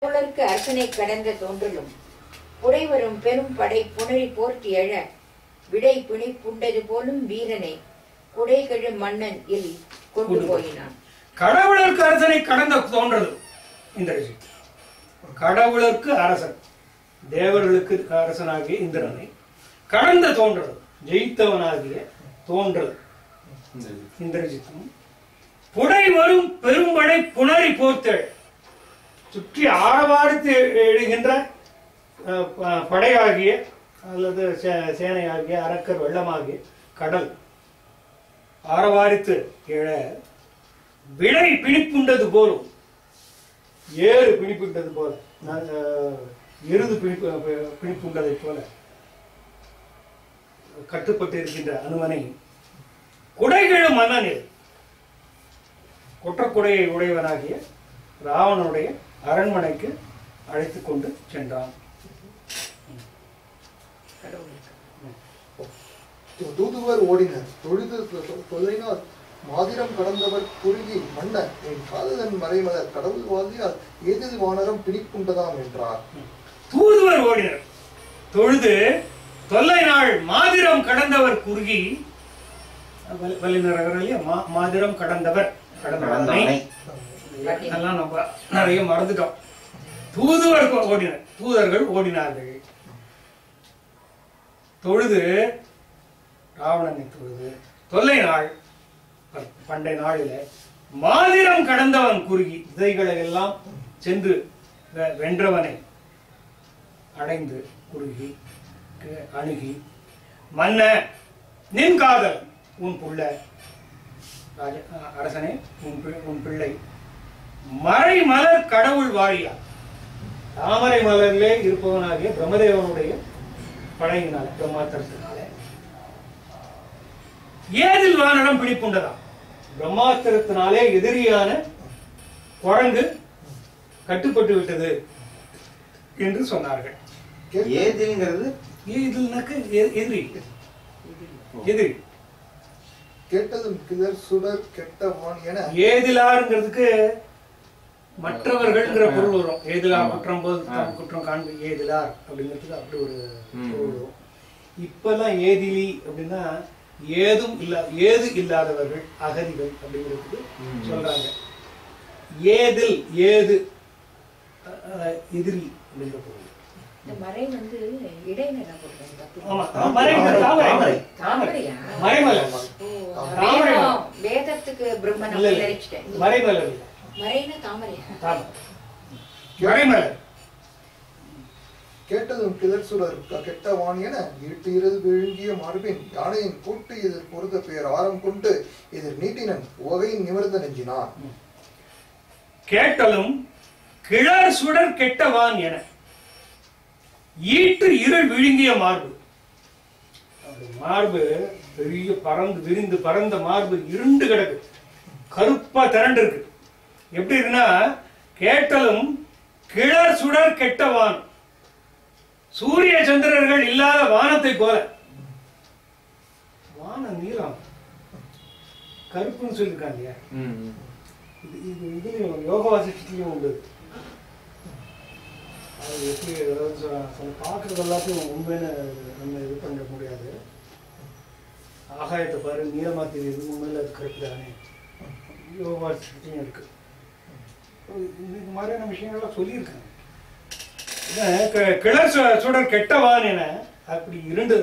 கடவுளருக்கு அரசனை கடந்த தோன்றலும் புடைவரும் பெரும் படை புணரி போர்த்தி எழ விடை பிணி புண்டது போலும் வீரனை குடைகெழு மன்னன் இல் கொண்டு போயினான். கடவுளருக்கு அரசனை கடந்த தோன்றல் இந்த கடவுளருக்கு அரசன் தேவர்களுக்கு அரசனாகிய இந்திரனை கடந்த தோன்றல் ஜெயித்தவனாகிய தோன்றல் இந்திரஜித்தும் புடை வரும் பெரும்படை புணரி போர்த்தெழ சுற்றி ஆரவாரித்து எழுகின்ற படையாகிய அல்லது சேனையாகிய அரக்கர் வெள்ளமாகிய கடல் ஆரவாரித்து எழ விடை பிணிப்புண்டது போலும் ஏறு பிணிப்புண்டது போல எருது பிணிப்புண்டதை போல கட்டுப்பட்டு இருக்கின்ற அனுமனை குடைகெழு மன்னனில் குற்றக்குடையை உடையவனாகிய ராவணனுடைய அரண்மனைக்கு அழைத்துக் கொண்டு சென்றான். தூதுவர் ஓடினர். தொழுது தொலைனால் மாதிரம் கடந்தவர் குறுகி மன்னர் என் காதலன் மறைமலர் கடவுள் வாதியால் ஏதில் வானரம் பிணிப்புண்டதாம் என்றார். தூதுவர் ஓடினர். தொழுது தொல்லை நாள் மாதிரம் கடந்தவர் குறுகி வல்லினர் மாதிரம் கடந்தவர் எல்லாம் நம்ம நிறைய மறந்துட்டோம். தூதுவர் ஓடினர். தூதர்கள் ஓடினார்கள். தொழுது ராவணனை தொழுது தொல்லை நாள் பண்டை நாளில மாதிரம் கடந்தவன் குறுகி இதைகளை எல்லாம் சென்று வென்றவனை அடைந்து குறுகி அணுகி மன்ன நின் காதல் உன் புள்ள அரசனே உன் பிள்ளை மறை மலர் கடவுள் வாழியா தாமரை மலரிலே இருப்பவனாகிய பிரம்மதேவனுடைய படையினால பிரம்மாத்திரத்தினால ஏதில் வானரம் பிடிப்புண்டதாம் பிரம்மாத்திரத்தினாலே எதிரியான குரங்கு கட்டுப்பட்டு விட்டது என்று சொன்னார்கள். ஏதில்ங்கிறது எதிரி எதிரி கேட்டதும் கிளர் சுடர் கெட்டவான் என ஏதிலாருங்கிறதுக்கு மற்றவர்கள் பொருள் வரும். ஏதிலார் குற்றம் போது குற்றம் காண்பு ஏதிலார் அப்படிங்கிறதுக்கு அப்படி ஒரு பொருள் வரும். இப்பெல்லாம் ஏதிலி அப்படின்னா ஏதும் ஏது இல்லாதவர்கள் அகதிகள் அப்படிங்கிறதுக்கு சொல்றாங்க. ஏதில் ஏது எதிரி அப்படிங்கிற பொருள். மறை வந்து இடைநிலை வேதத்துக்கு பிரம்மன் மறைமலர் மறைனா தாமரையா மறைமலர். கேட்டதும் கிளர் சுடர் கெட்டவான் என ஈட்டு இரவு விழுங்கிய மார்பின் யானையின் கூட்டு எதிர் பொருத பெயர் ஆரம் கொண்டு எதிர் நீட்டினன் உகையின் நிமிர்ந்த நெஞ்சினான். கேட்டலும் கிளர் சுடர் கெட்டவான் என ஈட்டு இருள் விழுங்கிய மார்பு. மார்பு பெரிய பறந்து விரிந்து பறந்த மார்பு இருண்டு கிடக்கு, கருப்பா திரண்டு இருக்கு. எப்படி இருக்குன்னா கேட்டலும் கிளர் சுடர் கெட்டவான் சூரிய சந்திரர்கள் இல்லாத வானத்தை போல. வானம் நீளம் கருப்புன்னு சொல்லியிருக்காங்க இல்லையா? இதுலயும் யோக வாசிஷ்டத்திலையும் உண்டு. அது எப்படி பார்க்கறது எல்லாத்தையும் உண்மைன்னு நம்ம இது பண்ண முடியாது. ஆகாயத்தை பாரு நீளமா தெரியுது, உண்மையில அது கரெக்ட் தானே. யோக வாசிஷ்டத்திலையும் இருக்கு. இந்த மாதிரியான விஷயங்கள்லாம் சொல்லியிருக்காங்க. கிளர் சுடர் கெட்டவான் என அப்படி இருண்டு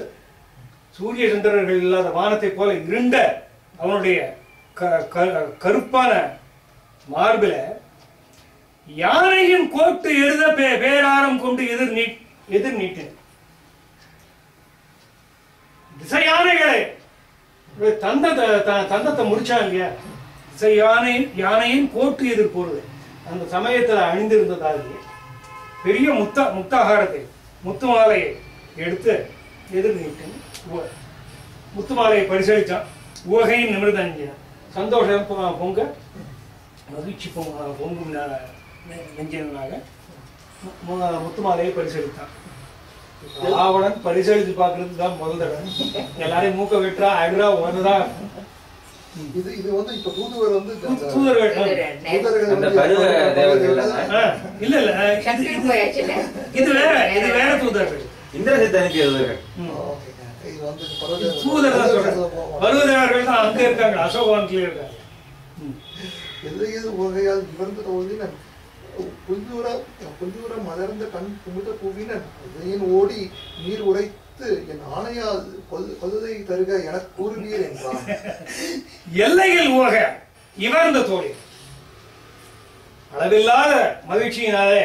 சூரிய சந்திரர்கள் இல்லாத வானத்தை போல இருண்ட அவனுடைய கருப்பான மார்பில யானையின் கோட்டு எழுத பேராரம் கொண்டு எதிர் நீட்டின திசை யானைகளை தந்தத்தை முடிச்சாங்க இல்லையா? திசை யானையின் கோட்டு எதிர் போறது அந்த சமயத்துல அணிந்திருந்ததாக பெரிய முத்தாகாரத்தை முத்து மாலையை எடுத்து எதிர் நீட்டு முத்து மாலையை பரிசளிச்சான். உவகையின் நிமிர்ந்த அஞ்சினான். சந்தோஷம் பொங்க மகிழ்ச்சி பொங்கும் நெஞ்சினாக முத்து மாலையை பரிசளித்தான். ராவணன் பரிசளித்து பார்க்கறதுக்கு தான் முதல் தடவை. எல்லாரையும் மூக்க வெட்டுறா அழுறா ஒன்றுதான் இது இது வந்து இப்ப தூதுவர் வந்து தூதர்கள் அந்த பருவ தேவர்கள் இல்ல இல்ல இது வேற தூதர்கள். இந்திரஜித் அனுப்பிய தூதர்கள். இது வந்து தூதர் தான் சொல்றேன். பருவதேவர்கள் தான் அங்க இருக்காங்க, அசோகவனத்திலே இருக்காங்க. எல்லையது வகையால் இவர்ந்த தோழினன் புல்லுற மலர்ந்த கண் குமுத பூவினன் இதயன் ஓடி நீர் உரைத்து என் ஆணையால் கொல்லுதை தருக என கூறுவீர் என்றான். எல்லையில் ஓக இவர்ந்த தோழி அளவில்லாத மகிழ்ச்சியினாலே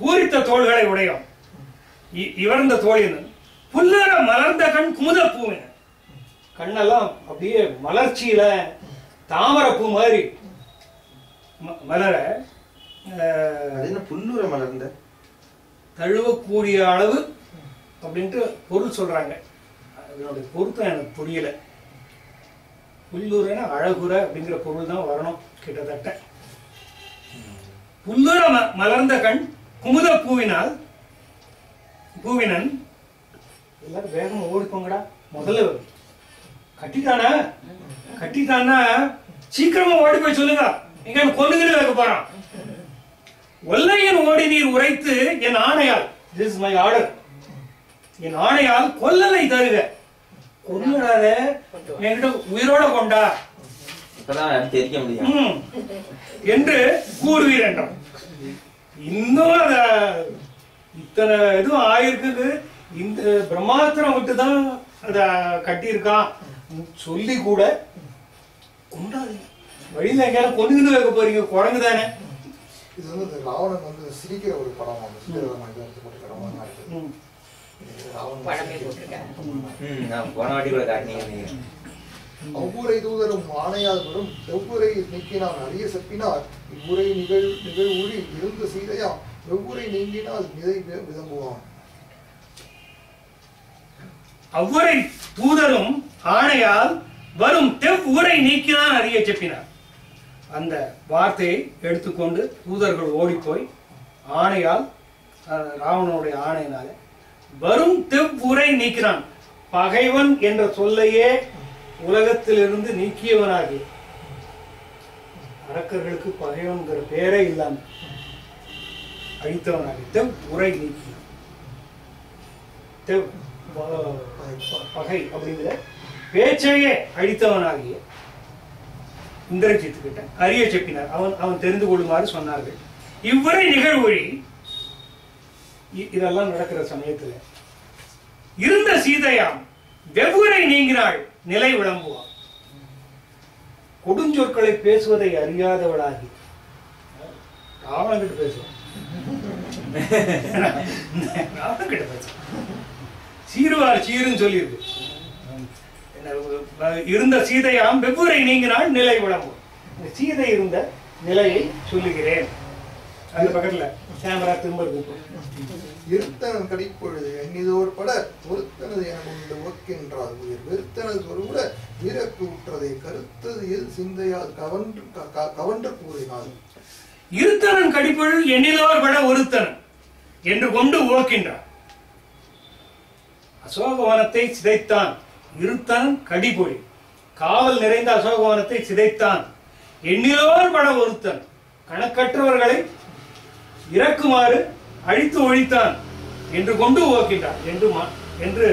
பூரித்த தோள்களை உடையும் இவர்ந்த தோழின் புல்லுற மலர்ந்த கண் குமுத பூவின கண்ணெல்லாம் அப்படியே மலர்ச்சியில தாமரப்பூ மாதிரி மலர புல்லுற மலர்ந்த தழுவக்கூடிய அளவு அப்படின்ட்டு பொருள் சொல்றாங்க. அதனுடைய பொருத்தம் எனக்கு புரியல. புல்லுறனா அழகுற அப்படிங்கிற பொருள் தான் வரணும் கிட்டத்தட்ட. புல்லுற மலர்ந்த கண் குமுத பூவினால் பூவினன் எல்லாரும் வேகமா ஓடிப்போங்கடா. முதல்ல கட்டிட்டானா சீக்கிரமா ஓடி போய் சொல்லுங்க, எங்க கொண்டுகிட்டு வைக்க போறான். ஒல்லையன் ஓடி நீர் உரைத்து என் ஆணையால், this is my order, என் ஆணையால் கொல்லலை தருக, கொல்லுடாத என்கிட்ட உயிரோட கொண்டா தெரிவிக்க முடியும் என்று கூறுவீர் என்றான். இன்னும் இத்தனை எதுவும் ஆயிருக்கு, இந்த பிரம்மாஸ்திரம் விட்டுதான் அத கட்டியிருக்கான் சொல்லி கூட கொண்டாதீங்க, வழியில எங்கேயாலும் கொண்டுகிட்டு வைக்க போறீங்க, குரங்கு தானே. இது வந்து ராவணன் வந்து சிரிக்கிற ஒரு படம், அவ்வூரை தூதரும் ஆணையால் வரும் எவ்வூரை நீக்கினான் அறிய செப்பினார் இவ்வுரை நிகழ்வுழி இருந்த சீதையா எவ்வூரை நீங்கினால் நிதை விதம்புவான். அவ்வூரை தூதரும் ஆணையால் வரும் தெவ்வூரை நீக்கினான் அறிய செப்பினார். அந்த வார்த்தையை எடுத்துக்கொண்டு தூதர்கள் ஓடிப்போய் ஆணையால், ராவணனுடைய ஆணையினால வரும் தெவ்வூரை நீக்கிறான். பகைவன் என்ற சொல்லையே உலகத்திலிருந்து நீக்கியவனாகி, அரக்கர்களுக்கு பகைவன்கிற பேரே இல்லாம அழித்தவனாகி தெவ்வூரை நீக்கினான். பகை அப்படிங்கிற பேச்சையே அழித்தவனாகிய இந்திரஜித்து கிட்ட அறிய செப்பினார். அவன் தெரிந்து கொள்ளுமாறு சொன்னார்கள். இவ்வுரை நிகழ்வழி இதெல்லாம் நடக்கிற சமயத்துல இருந்த சீதையாம் வெவ்வுரை நீங்கினாள் நிலை விளம்புவான். கொடுஞ்சொற்களை பேசுவதை அறியாதவளாகி ராவணன் கிட்ட பேசுவான், ராவணன் கிட்ட பேசுவான். சீருவார் சீருன்னு சொல்லியிருக்கு. இருந்த சீதையாம் வெவ்வுரை நீங்கினாள் நிலை விளம்பும். சீதை இருந்த நிலையை சொல்லுகிறேன். அந்த பக்கத்துல கேமரா திரும்ப இருத்தனன் கடிப்பொழுது எண்ணிதோர் பட ஒருத்தனது என உண்டு ஒர்க்கின்றார் உயிர் வெறுத்தனது ஒருவிட வீரக்கு உற்றதை கருத்தது எல் சிந்தையால் கவன்று கூறினார். இருத்தனன் கடிப்பொழுது எண்ணிதோர் பட ஒருத்தனன் என்று கொண்டு ஓக்கின்றார். அசோகவனத்தை சிதைத்தான் இருத்தன் கடிபொழி, காவல் நிறைந்த அசோகவனத்தை சிதைத்தான். எண்ணிலோர் பட ஒருத்தன் கணக்கற்றவர்களை இறக்குமாறு அழித்து ஒழித்தான் என்று கொண்டு ஓக்கின்றார் என்று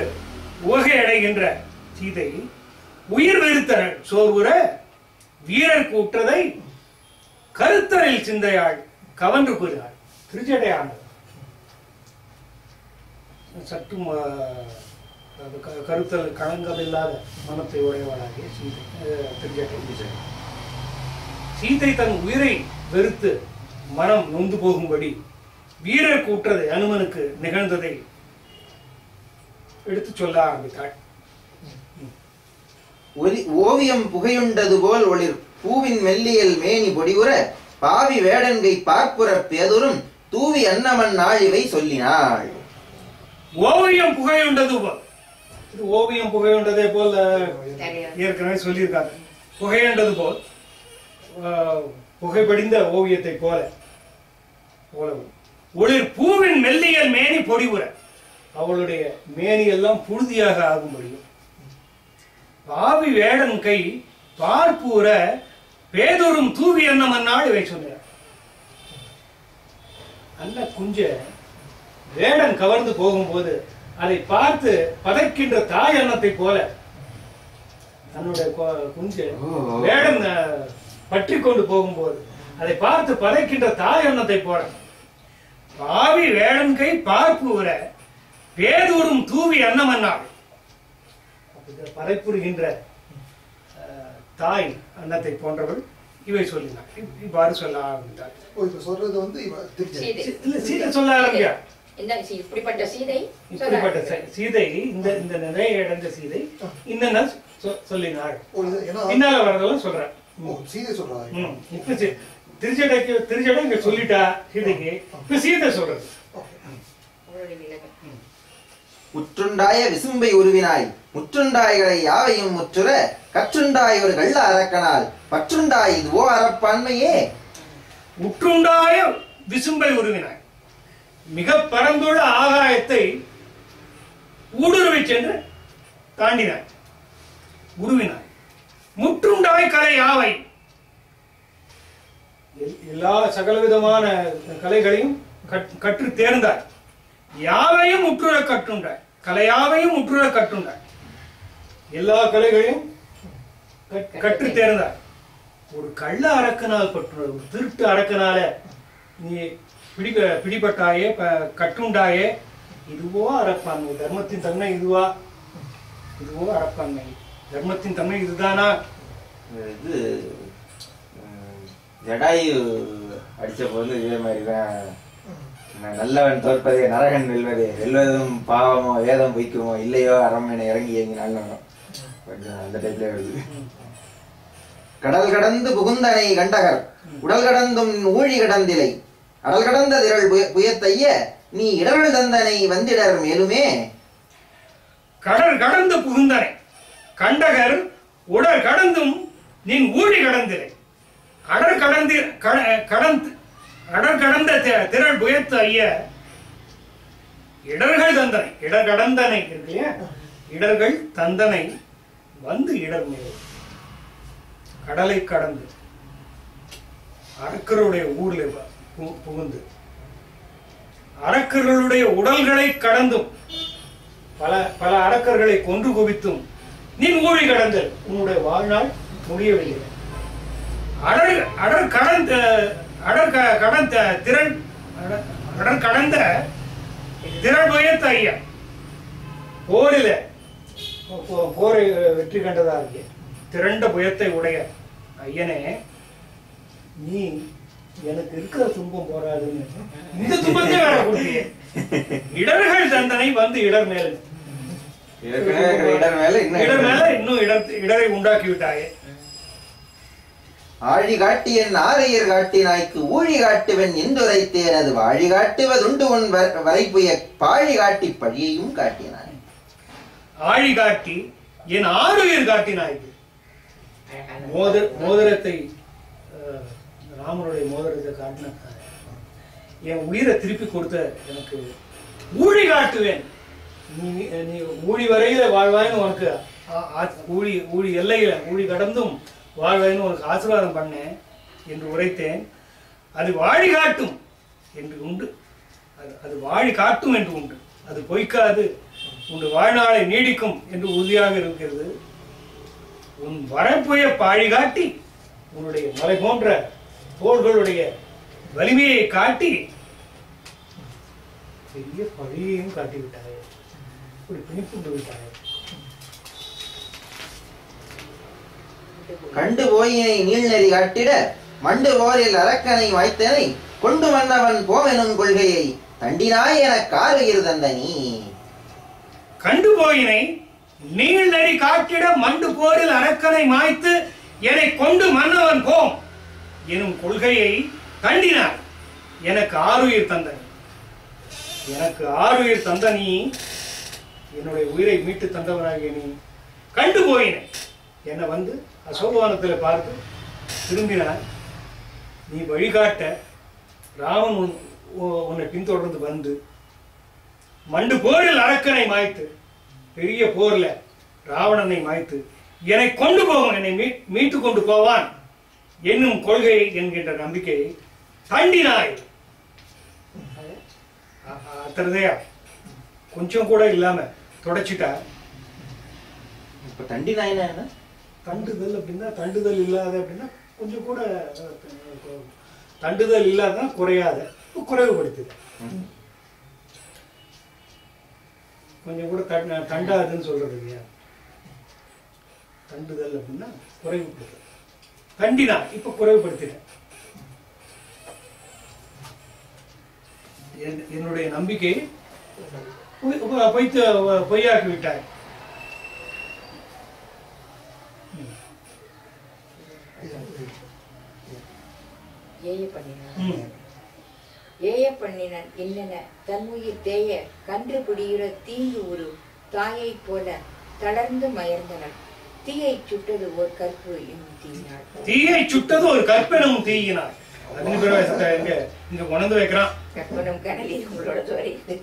உவகை அடைகின்ற சீதை உயிர் வெறுத்தனள் சோர்வுற வீரர் கூற்றதை கருத்தரில் சிந்தையாள் கவன்று கூறினாள். திருச்சடையானது சற்று கருத்தல் களங்கமில்லாத மனத்தை உடையவளாகிய சீதை திருச்சட்டை. சீதை தன் உயிரை வெறுத்து மனம் நொந்து போகும்படி வீரர் கூற்றதை அனுமனுக்கு நிகழ்ந்ததை எடுத்து சொல்ல ஆரம்பித்தாள். ஓவியம் புகையுண்டது போல் ஒளிர் பூவின் மெல்லியல் மேனி பொடிவுற பாவி வேடன்கை பார்ப்புற பேதுரும் தூவி அன்னமன் நாழிவை சொல்லினாள். ஓவியம் புகையுண்டது போல், இது ஓவியம் புகையுண்டதே போல் ஏற்கனவே சொல்லியிருக்காங்க. புகையுண்டது போல், புகைப்படிந்த ஓவியத்தை போல ஒளிர் பூவின் மெல்லியல் மேனி பொடிவுற, அவளுடைய மேனி எல்லாம் புழுதியாக ஆகும்படியும் பாவி வேடன் கை பார்ப்பூர பேதொரும் தூவி என்ன மன்னாள் இவை சொன்னார். அந்த குஞ்ச வேடன் கவர்ந்து போகும்போது அதை பார்த்து பதைக்கின்ற தாய் அன்னத்தை போல தன்னுடைய குஞ்ச வேடன் பற்றி கொண்டு போகும்போது அதை பார்த்து பதைக்கின்ற தாய் அன்னத்தை போல பாவி வேடன் கை பார்ப்பூர பேதூரும் தூவி அன்னமன்னாள் பதைப்புறுகின்ற தாய் அன்னத்தை போன்றவள் இவை சொல்லினார். இவ்வாறு சொல்ல ஆரம்பித்தார். சொல்றது வந்து சீதை சொல்ல ஆரம்பியா இப்படிப்பட்ட சீதை சீதை இந்த நிறைய இழந்த சீதை இன்ன சொல்லினாள். பின்னால வரதெல்லாம் சொல்ற சீதை சொல்றாங்க. இப்ப திருச்சடை இங்க சொல்லிட்டா சீதைக்கு, இப்ப சீதை சொல்றது. உற்றுண்டாய விசும்பை உருவினாய் முற்றுண்டாய்களை யாவையும் முற்றுற கற்றுண்டாய் ஒரு கள்ள அரக்கனால் பற்றுண்டாய் இதுவோ அறப்பான்மையே. உற்றுண்டாய விசும்பை உருவினாய், மிக பரந்துள்ள ஆகாயத்தை ஊடுருவி சென்று தாண்டினாய், உருவினாய். முற்றுண்டாய் கலை யாவை, எல்லா சகலவிதமான கலைகளையும் கற்று தேர்ந்தாய். யாவையும் முற்றுற கற்றுண்டாய், கலையாவையும் முற்றுற கற்றுண்டாய், எல்லா கலைகளையும் கற்று தேர்ந்தாய். ஒரு கள்ள அரக்கனால் பற்று, ஒரு திருட்டு அரக்கனால நீ பிடிபட்டாயே, கற்றுண்டாயே. இதுவோ அறப்பான்மை, தர்மத்தின் தன்மை இதுவா? இதுவோ அறப்பான்மை, தர்மத்தின் தன்மை இதுதானா? இது ஜடாயு அடிச்ச போது இதே மாதிரிதான், நல்லவன் தோற்பதே நரகன் வெல்வதே, வெல்வதும் பாவமோ வேதம் பொய்க்குமோ இல்லையோ அறம் என இறங்கி இயங்கினாலும் கொஞ்சம் அந்த டைப்ல வருது. கடல் கடந்து புகுந்தனை கண்டகர் உடல் கடந்தும் ஊழி கடந்திலை அடல் கடந்த திரள் புயத்தைய நீ இடர்கள் தந்தனை வந்திடர் மேலுமே. கடல் கடந்து புகுந்தனை கண்டகர் உடல் கடந்தும் நீ ஊழி கடந்திலை அடர் கடந்த திரள் புயத்து ஐய இடர்கள் தந்தனை, இடர் கடந்தனை இருக்கு, இடர்கள் தந்தனை வந்து இடர் மேல். கடலை கடந்து அரக்கருடைய ஊர்ல புகுந்து அரக்கர்களுடைய உடல்களை கடந்தும் பல அரக்கர்களை கொன்று குவித்தும் நீ ஊழி கடந்தல் உன்னுடைய வாழ்நாள் முடியவில்லை. அடர் கடந்த திரள் புயத்த ஐயா போரில போரை வெற்றி கண்டதா இருக்கு திரண்ட புயத்தை உடைய ஐயனே, நீ எனக்கு இருக்கிற துன்பம் போராதுன்னு இந்த துன்பத்தை வேற கொடுத்தீங்க. இடர்கள் தண்டனை வந்து இடர் மேல இன்னும் இடரை உண்டாக்கி விட்டாயே. ஆழி காட்டியன் ஆரையர் காட்டினாய்க்கு ஊழி காட்டுவன் என்றுரைத்தேன் அது வாழி காட்டுவதுண்டு உன் வரைப்புய பாழி காட்டி பழியையும் காட்டினான். ஆழி காட்டி என் ஆறுயிர் காட்டினாய்க்கு மோதிரத்தை ராமனுடைய மோதிரத்தை காட்டின என் உயிரை திருப்பி கொடுத்த எனக்கு ஊழி காட்டுவேன். நீ ஊழி வரையில வாழ்வாயின்னு உனக்கு ஊழி எல்லையில ஊழி கடந்தும் வாழ்வாயின்னு உனக்கு ஆசீர்வாதம் பண்ணேன் என்று உரைத்தேன். அது வாழி காட்டும் என்று உண்டு, அது வாழி காட்டும் என்று உண்டு, அது பொய்க்காது, உன் வாழ்நாளை நீடிக்கும் என்று உறுதியாக இருக்கிறது. உன் வரப்புய பாழி காட்டி உன்னுடைய மலை போன்ற தோள்களுடைய வலிமையை காட்டி பெரிய பழியையும் காட்டிவிட்டாயே, இப்படி பிணிப்புண்டு விட்டாயே. கண்டு போயினை நீள்நெறி காட்டிட மண்டு போரில் அரக்கனை வாய்த்தனை கொண்டு வந்தவன் போவெனும் கொள்கையை தண்டினாய் என காருயிர் தந்த நீ. கண்டு போயினை நீள்நெறி காட்டிட மண்டு போரில் அரக்கனை மாய்த்து என்னை கொண்டு மன்னவன் போம் எனும் கொள்கையை தண்டினார் எனக்கு ஆறுயிர் தந்த நீ. எனக்கு ஆறுயிர் தந்த நீ, என்னுடைய உயிரை மீட்டு தந்தவனாகிய நீ கண்டு போயினை என்னை வந்து அசோகவானத்தில் பார்த்து திரும்பினார். நீ வழிகாட்ட ராமன் உன்னை பின்தொடர்ந்து வந்து மண்டு போரில் அரக்கனை மாய்த்து, பெரிய போர்ல ராவணனை மாய்த்து என்னை கொண்டு போவான், என்னை மீட்டு கொண்டு போவான் என்னும் கொள்கை என்கின்ற நம்பிக்கையை தண்டினாய். அத்தனையா கொஞ்சம் கூட இல்லாம தொடச்சிட்டா. இப்ப தண்டினாய்னா என்ன? தண்டுதல் அப்படின்னா தண்டுதல் இல்லாத அப்படின்னா கொஞ்சம் கூட தண்டுதல் இல்லாத குறையாத குறைவுபடுத்துது. கொஞ்சம் கூட தண்டாதுன்னு சொல்றது இல்லையா? தண்டுதல் அப்படின்னா குறைவுபடுத்து. தண்டினா இப்ப குறைவுபடுத்திட்டேன். என்னுடைய நம்பிக்கை பொய்யாக்கி விட்டார். ஏய பண்ணினன் என்னென்ன தன்னுயிர் தேய கன்று பிடிகிற தீங்கு ஒரு தாயை போல தளர்ந்து மயர்ந்தனன். தீயை சுட்டது ஒரு கற்பு என்னும் தீயினாள். தீயை சுட்டது ஒரு கற்பனும் தீயினாள். இங்க கொண்டு வைக்கிறான். கற்பனும் கனலில் உங்களோட வருகிறது.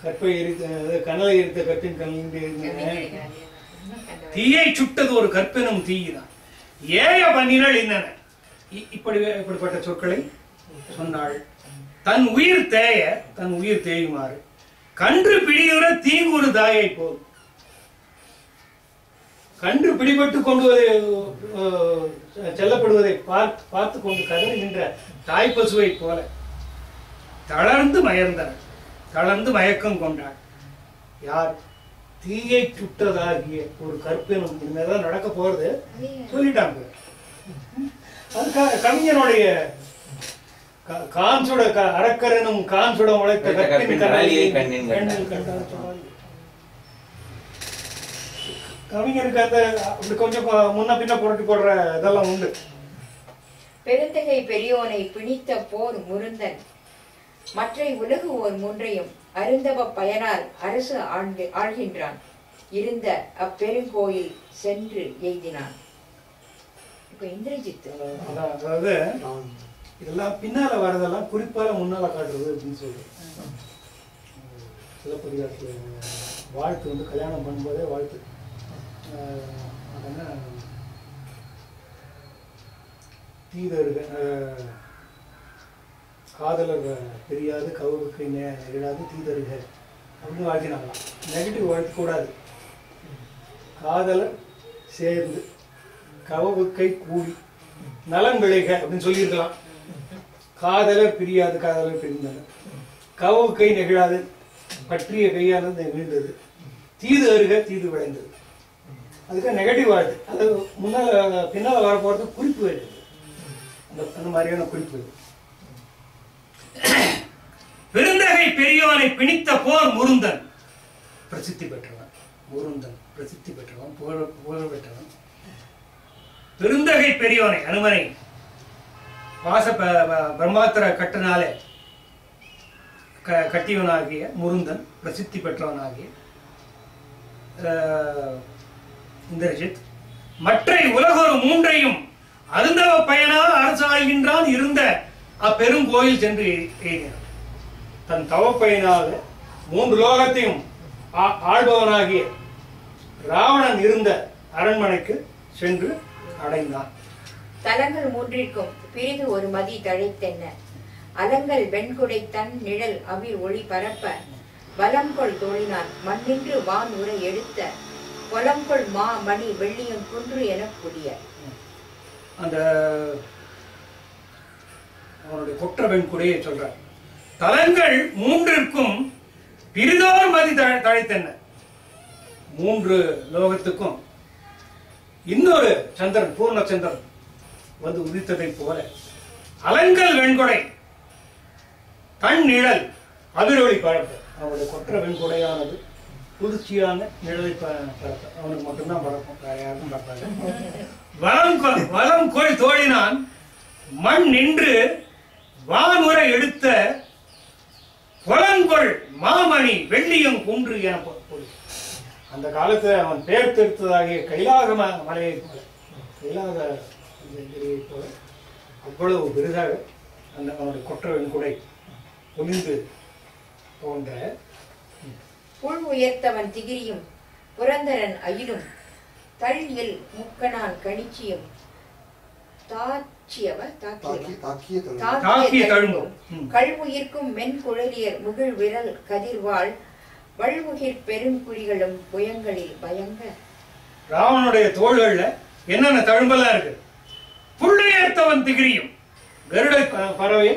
கற்பை எரித்த கனலை எரித்த கற்பின் கனலில் தீயை சுட்டது ஒரு கற்பனும் தீயினாள். ஏய பண்ணினள் என்னென்ன இப்படிப்பட்ட சொற்களை சொன்னாள். தன் உயிர் தேய தன் உயிர் தேயுமாறு கன்று பிடிகிற தீங்கு ஒரு தாயை போல். கன்று பிடிபட்டு கொண்டு செல்லப்படுவதை பார்த்து கொண்டு கதறுகின்ற தாய் பசுவை போல தளர்ந்து மயர்ந்தனர். தளர்ந்து மயக்கம் கொண்டாள். யார்? தீயை சுட்டதாகிய ஒரு கற்பினும். இனிமேதான் நடக்க போறது சொல்லிட்டாங்க. அதுக்காக கவிஞனுடைய கான்சுட அரக்கரனும் கான்சுட உழைத்த கற்பின் கண்ணில் கண்டார் சொன்னார். கவிஞருக்கு அந்த அப்படி கொஞ்சம் முன்ன பின்ன புரட்டி போடுற இதெல்லாம் உண்டு. பெருந்தகை பெரியோனை பிணித்த போர் முருந்தன் மற்றை உலகு ஓர் மூன்றையும் அருந்தவ பயனார் அரசு ஆள்கின்றான். இருந்த அப்பெருங்கோயில் சென்று எய்தினான். இப்ப இந்திரஜித் அதாவது இதெல்லாம் பின்னால வர்றதெல்லாம் குறிப்பால முன்னால காட்டுறது அப்படின்னு சொல்றேன். சிலப்பதிகாரத்துல வாழ்த்து வந்து கல்யாணம் பண்ணும்போதே வாழ்த்து தீதருக காதலர் தெரியாது கவுக்கு நிகழாது தீதருக அப்படின்னு வாழ்த்தினாங்களாம். நெகட்டிவ் வாழ்த்து கூடாது. காதலர் சேர்ந்து கவுக்கை கூடி நலன் விளைக அப்படின்னு சொல்லியிருக்கலாம். காதலர் பிரியாது காதலர் பிரிந்தனர். கவுக்கை நெகிழாது பற்றிய கையானது நெகிழ்ந்தது. தீது அருக தீது விளைந்தது. அதுக்கு நெகட்டிவ் வாழ்த்து. அது முன்னால பின்னால வர போறது குறிப்பு இருக்குது. அந்த மாதிரியான குறிப்பு. பெருந்தகை பெரியோனை பிணித்த போர் முருந்தன் பிரசித்தி பெற்றவன். முருந்தன் பிரசித்தி பெற்றவன், புகழ் பெற்றவன். பெருந்தகை பெரியோனை அனுமனை வாச பிரம்மாத்திர கட்டனாலே கட்டியவனாகிய முருந்தன் பிரசித்தி பெற்றவனாகிய இந்திரஜித் மற்ற உலகொரு மூன்றையும் அருந்தவ பயனால் அரசு ஆள்கின்றான். இருந்த அப்பெருங்கோயில் சென்று எய்தினான். தன் தவப்பயனாக 3 லோகத்தையும் ஆள்பவனாகிய ராவணன் இருந்த அரண்மனைக்கு சென்று அடைந்தான். தலங்கள் மூன்றிற்கும் பிரிது ஒரு மதி தழைத்தென்ன அலங்கள் வெண்குடை தன் நிழல் அவிர் ஒளி பரப்ப வலம்கொள் தோழினான் மண்ணின்று வான் உரை எடுத்த பொலம்கொள் மா மணி வெள்ளியும் குன்று என கூடிய. அந்த அவனுடைய கொற்ற வெண்குடையை சொல்றார். தலங்கள் மூன்றிற்கும் பிரிதோர் மதி தழைத்தென்ன. 3 லோகத்துக்கும் இன்னொரு சந்திரன் பூர்ணச்சந்திரன் வந்து உதித்ததை போல அலங்கல் வெண்கொடை தன் நிழல் அவிரொளி பரப்ப. அவனுடைய கொற்ற வெண்கொடையானது குளிர்ச்சியான நிழலை பரப்ப. அவனுக்கு மட்டும்தான் பரப்பும், வேற யாருக்கும் பரப்பாது. வலம் கோய் தோழினான் மண் நின்று வானுரை எடுத்த புலங்கொள் மாமணி வெள்ளியும் குன்று என பொருள். அந்த காலத்துல அவன் பேர் திருத்ததாகிய கைலாக மலையை போல, கைலாக போல அவ்வளவு பெரிதாக அந்த அவனுடைய கொற்ற வெண்குடை பொழிந்து தோன்ற புல் உயர்த்தவன் திகிரியும் புரந்தரன் அயிலும் தள்ளியில் முக்கணான் கணிச்சியும் தாக்கிய தழும்பும் கல்வுயிர்க்கும் மென்குழலியர் முகிழ் விரல் கதிர்வாள் வல்வுகிர் பெருங்குறிகளும் புயங்களில் பயங்க. ராவனுடைய தோள்கள்ல என்னென்ன தழும்பெல்லாம் இருக்கு? புள்ளையர்த்தவன் திகிரியும், கருட பறவை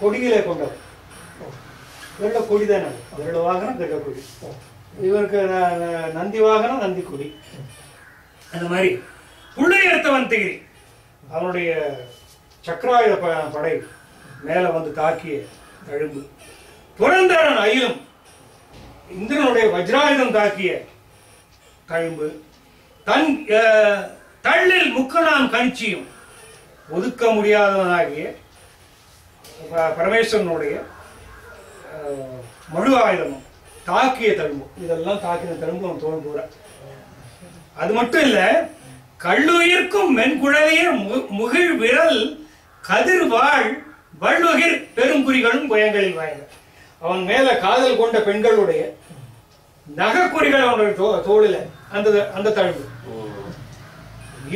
கொடியிலே கொண்டவன். கருட கொடி தானே, கருட வாகனம் கருட கொடி. இவருக்கு நந்தி வாகனம் நந்தி கொடி. அந்த மாதிரி புள்ளையர்த்தவன் திகிரி, அவனுடைய சக்கராயுத படை மேல வந்து தாக்கிய தழும்பு. புரந்தரன் அயிலும், இந்திரனுடைய வஜ்ராயுதம் தாக்கிய தழும்பு. தன் தள்ளில் முக்கணான் கணிச்சியும், ஒதுக்க முடியாதவனாகிய பரமேஸ்வரனுடைய மழு ஆயுதமும் தாக்கிய தழும்பு. இதெல்லாம் தாக்கின தழும்பு அவன் தோல் போற. அது மட்டும் இல்ல, கல்லுயிர்க்கும் மென்குழலியர் முகிழ் விரல் கதிர்வாள் வல்லுகிர் பெருங்குறிகளும் புயங்களில் வாங்க. அவன் மேல காதல் கொண்ட பெண்களுடைய நகைக்குறிகள் அவனுடைய தோளில அந்த தழும்பு.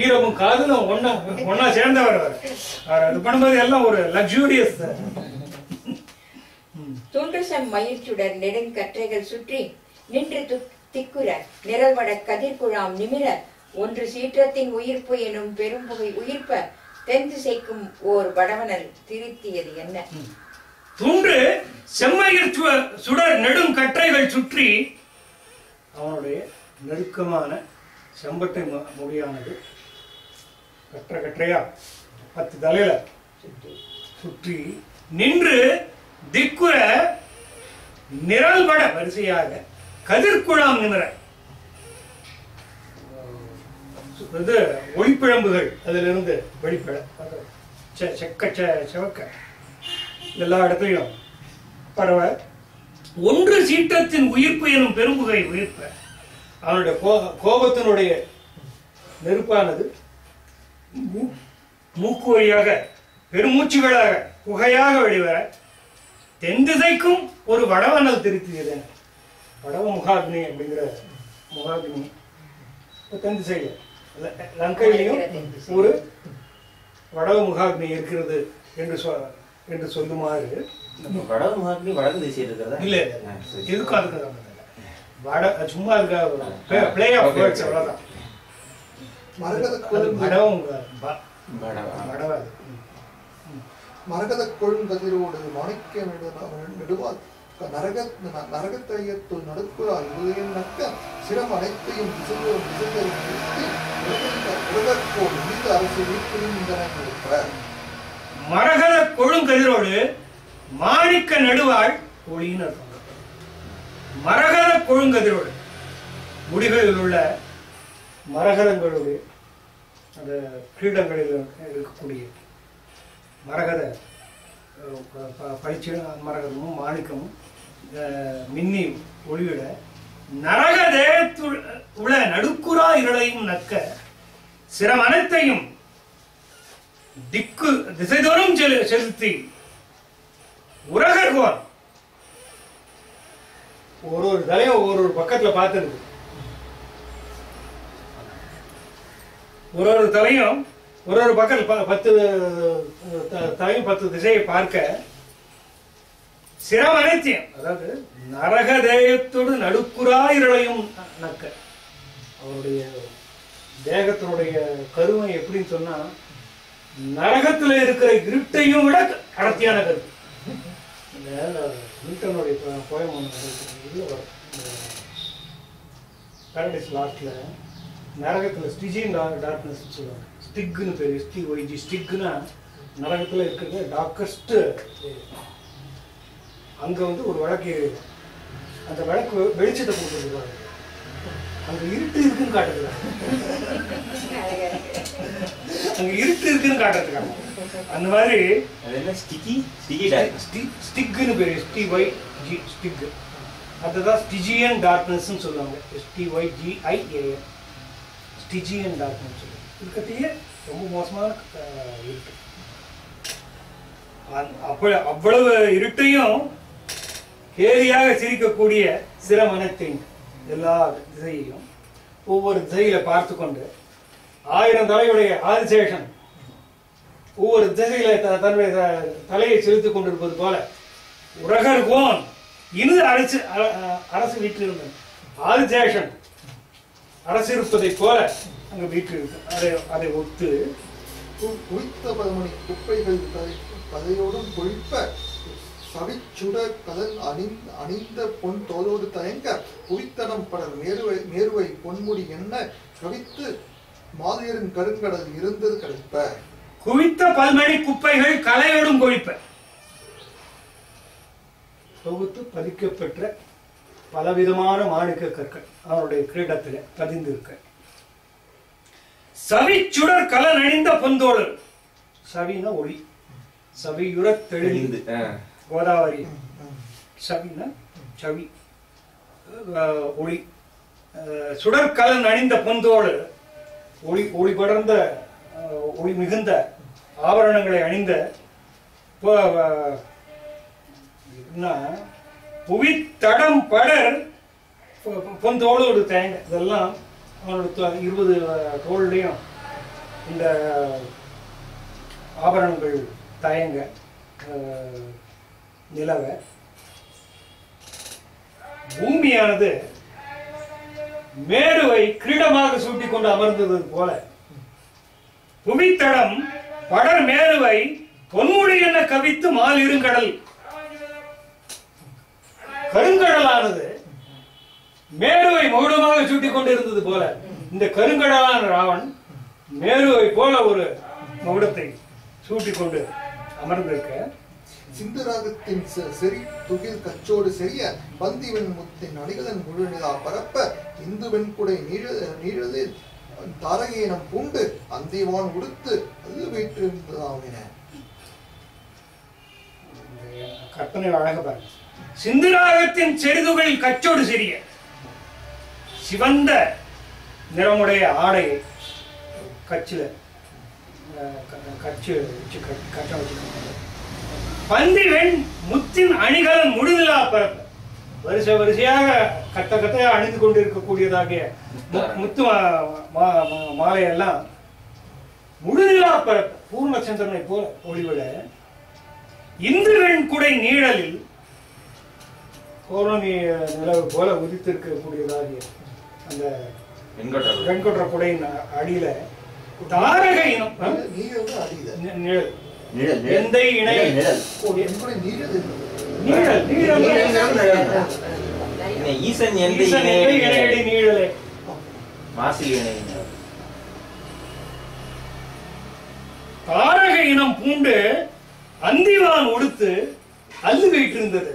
ஈரமும் காதலும் ஒன்னா சேர்ந்தவர். அது பண்ணும்போது எல்லாம் ஒரு லக்ஸூரியஸ். துண்டுசம் மயிர்ச்சுடர் நெடுங்கற்றைகள் சுற்றி நின்று திக்குற நிரல்வட கதிர்குழாம் நிமிர ஒன்று சீற்றத்தின் உயிர்ப்பு எனும் பெரும்புகை உயிர்ப்ப தென் திசைக்கும் ஓர் வடவனல் திருத்தியது என்ன? துண்டு செம்மயிர் சுடர் நெடும் கற்றைகள் சுற்றி அவனுடைய நெருக்கமான செம்பட்டை முடியானது கற்றையா 10 தலையில சுற்றி நின்று திக்குற நிரல்பட வரிசையாக கதிர்குழாம் நிமிர, இது ஒளிப்பிழம்புகள் அதிலிருந்து வெளிப்பட செவக்க எல்லா இடத்துலையும் பரவ ஒன்று சீற்றத்தின் உயிர்ப்பு எனும் பெரும்புகை உயிர்ப்ப. அவனுடைய கோபத்தினுடைய நெருப்பானது மூக்கு வழியாக பெருமூச்சுகளாக புகையாக வெளிவர தென் திசைக்கும் ஒரு வடவனல் திருத்தியது. வடவ முகாக்னி அப்படிங்கிற முகாக்னி தென் திசையில லங்கையிலையும் ஒரு வடவ முகாக்னி இருக்கிறது என்று சொல்லுமாறு. வடவ முகாக்னி வடக்கு திசையில் இருக்கிறதா? இல்ல, இதுக்கும் அதுக்கு வட சும்மா இருக்கா பிளே ஆஃப் வேர்ட்ஸ், அவ்வளவுதான். மரகத கொழுங்கதிரோடு மாணிக்க நெடுவால் நரகத்தையத்து நடுக்குறாய் உதயம் நக்க சிரம் அனைத்தையும் மீது அரசு மரகத கொழுங்கதிரோடு மாணிக்க நடுவாள் ஒளின்னு அர்த்தம். மரகத கொழுங்கதிரோடு முடிகளில் உள்ள மரகதங்களுடைய அந்த கிரீடங்களில் இருக்கக்கூடிய மரகத பளிச்சு மரகதமும் மாணிக்கமும் மின்னி ஒளிவிட நரகதே உள்ள நடுக்குறா இருளையும் நக்க சிரம் அனைத்தையும் திசைதோறும் செலுத்தி உரகர்கோன் ஒரு தலையும் ஒரு பக்கத்துல பார்த்துருக்கு. ஒரு தலையும் ஒரு பக்கத்தில் 10 தலையும் 10 திசையை பார்க்க சிரம் அனைத்தையும், அதாவது நரகதேயத்தோடு நடுக்குறாயிரளையும் நக்க. அவருடைய தேகத்தினுடைய கருமை எப்படின்னு சொன்னா நரகத்துல இருக்கிற இருட்டையும் விட அடர்த்தியான கருத்து. மில்டனுடைய போயம் ஒன்று வரும் பாரடைஸ் லாஸ்ட்ல நரகத்துல ஸ்டிஜின் டார்க்னஸ் சொல்லுவாங்க. ஸ்டிக்னு பேரு, STYG. ஸ்டிக்னா நரகத்துல இருக்கிறது டார்க்கஸ்ட். அங்க வந்து ஒரு விளக்கு, அந்த விளக்கு வெளிச்சத்தை கொடுத்துருக்காங்க. அங்க இருட்டு இருக்குன்னு காட்டுறாங்க. அங்க இருட்டு இருக்குன்னு காட்டுறதுக்காங்க. அந்த மாதிரி ஸ்டிக்னு பேரு, STYG ஸ்டிக். அதுதான் ஸ்டிஜியன் டார்க்னஸ் சொல்லுவாங்க. STYGIAN ஸ்டிஜியன் டார்க்னஸ் சொல்லுவாங்க. இருக்கிறதுலயே ரொம்ப மோசமான இருட்டு. அவ்வளவு இருட்டையும் கேலியாக சிரிக்கக்கூடிய சிரமணத்தின் எல்லா திசையையும் ஒவ்வொரு திசையில பார்த்து கொண்டு 1000 தலையுடைய ஆதிசேஷன் ஒவ்வொரு திசையில தன்னுடைய தலையை செலுத்திக் கொண்டிருப்பது போல உரகர் கோன் இன்று அரசு வீட்டிலிருந்த ஆதிசேஷன் அரசு இருப்பதை போல அங்க வீட்டில் அதை ஒத்து குவித்த 10 குப்பைகள் கதையோடும் கொழிப்ப சவிச்சுடர் கதல் அணிந்த பொன் தோலோடு தயங்க குவித்தனம் படர் மேருவை பொன்முடி என்ன கவித்து மாதிரின் கருங்கடல் இருந்தது கழிப்ப குவித்த 10 குப்பைகள் கலையோடும் கொழிப்ப தொகுத்து பதிக்கப்பெற்ற பலவிதமான மாணிக்க கற்கள் அவருடைய கிரீடத்தில் பதிந்திருக்க சவிச்சுடர் கலன் அணிந்த பொந்தோழர் சவினா ஒளி சவியுற தெளிந்து கோதாவரி சவினா சவி ஒளி சுடற்கலன் அணிந்த பொந்தோழர் ஒளி படர்ந்த ஒளி மிகுந்த ஆபரணங்களை அணிந்த புவித்தடம் படர் பொந்தோளோடு தேங்க இதெல்லாம் அவனோட 20 தோள்லையும் இந்த ஆபரணங்கள் தயங்க நிலவ பூமியானது மேருவை கிரீடமாக சூட்டிக் கொண்டு அமர்ந்தது போல புவித்தடம் படர் மேருவை பொன்முடி என கவித்து மால் இருங்கடல் கருங்கடலானது மேருவை மகுடமாக சூட்டிக் கொண்டிருந்தது போல இந்த கருங்கடலான ராவன் மேருவை போல ஒரு மகுடத்தை சூட்டிக் கொண்டு அமர்ந்திருக்க சிந்துராகத்தின் செறி துகில் கச்சோடு செறிய பந்திவன் முத்தின் அணிகலன் முழுநிலா பரப்ப இந்துவன் குடை நீழலில் தாரகீனம் பூண்டு அந்திவான் உடுத்து அது வீட்டிருந்ததாம் என கற்பனை அழக பாருங்க. சிந்துராகத்தின் செறிதுகள் கச்சோடு செறிய சிவந்த நிறமுடைய ஆடையை கச்சில கச்சு வச்சு கட்டம் வச்சு பந்திவெண் முத்தின் அணிகலன் முழுநிலா பரப்ப வரிசையாக கத்தையாக அணிந்து கொண்டிருக்கக்கூடியதாகிய முத்து மாலையெல்லாம் முழுநிலா பரப்ப பூர்ணச்சந்திரனை போல ஒளிவிட இந்துவெண் குடை நீழலில் பௌர்ணமி நிலவு போல உதித்திருக்கக்கூடியதாகிய அந்த வெண்கொற்ற குடையின் அடியில தாரக இனம் நிழல் எந்தை இணை ஈசன் எந்தை இணையடி நீழலே தாரக இனம் பூண்டு அந்திவான் உடுத்து அல்லு வைத்திருந்தது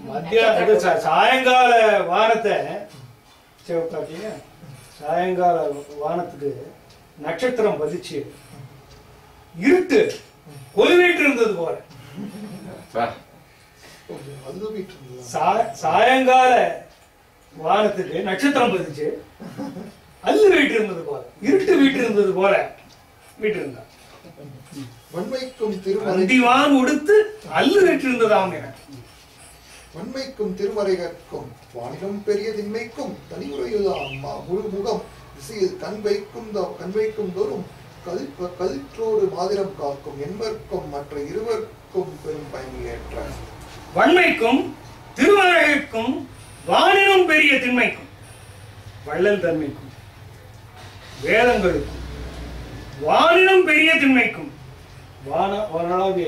மத்திய சாயங்கால வானத்தை சிவப்பாத்தீங்க சாயங்கால வானத்துக்கு நட்சத்திரம் பதிச்சு இருட்டு கொலுவிட்டு இருந்தது போல சாயங்கால வானத்துக்கு நட்சத்திரம் பதிச்சு அல்லு வீட்டு இருந்தது போல இருட்டு வீட்டு இருந்தது போல வீட்டு இருந்தா அந்திவான் உடுத்து அல்லு வீட்டு இருந்ததாம் என வன்மைக்கும் திருமறைகற்கும் வாணிகம் பெரிய திண்மைக்கும் தனிமுறையுதாம் முழு முகம் திசையில் கண் வைக்கும் தோறும் கதிற்றோடு மாதிரம் காக்கும் என்பர்க்கும் மற்ற இருவர்க்கும் பெரும் பயனிலேற்ற வன்மைக்கும் திருமறைக்கும் வாணிகம் பெரிய திண்மைக்கும் வள்ளல் தன்மைக்கும் வேதங்களுக்கும் வாணிகம் பெரிய திண்மைக்கும் வானாவிய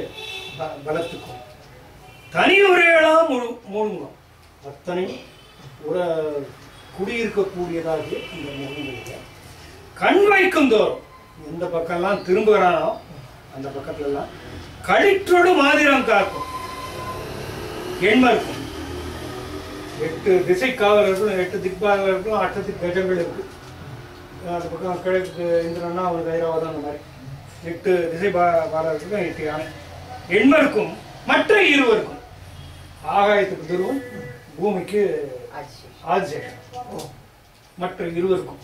பலத்துக்கும் தனி உரையெல்லாம் மூழ்கும் அத்தனை குடியிருக்கக்கூடியதாக இந்த முகங்களுக்கு கண் வைக்கும் தோறும் எந்த பக்கம்லாம் திரும்புகிறானோ அந்த பக்கத்துல எல்லாம் களிற்றோடு மாதிரம் காக்கும் எண்மருக்கும் 8 திசை காவலர்களும் 8 திக்பாலர்களும் 8 கஜங்கள் இருக்கு. அந்த பக்கம் கிழக்கு இந்திரன்னா அவனுக்கு ஐராவதம் அந்த மாதிரி 8 திசை பாலர்களுக்கும் 8 யானை எண்மருக்கும் மற்ற இருவருக்கும் ஆகாயத்துக்கு துருவம் பூமிக்கு ஆதிசேஷன் மற்ற இருவருக்கும்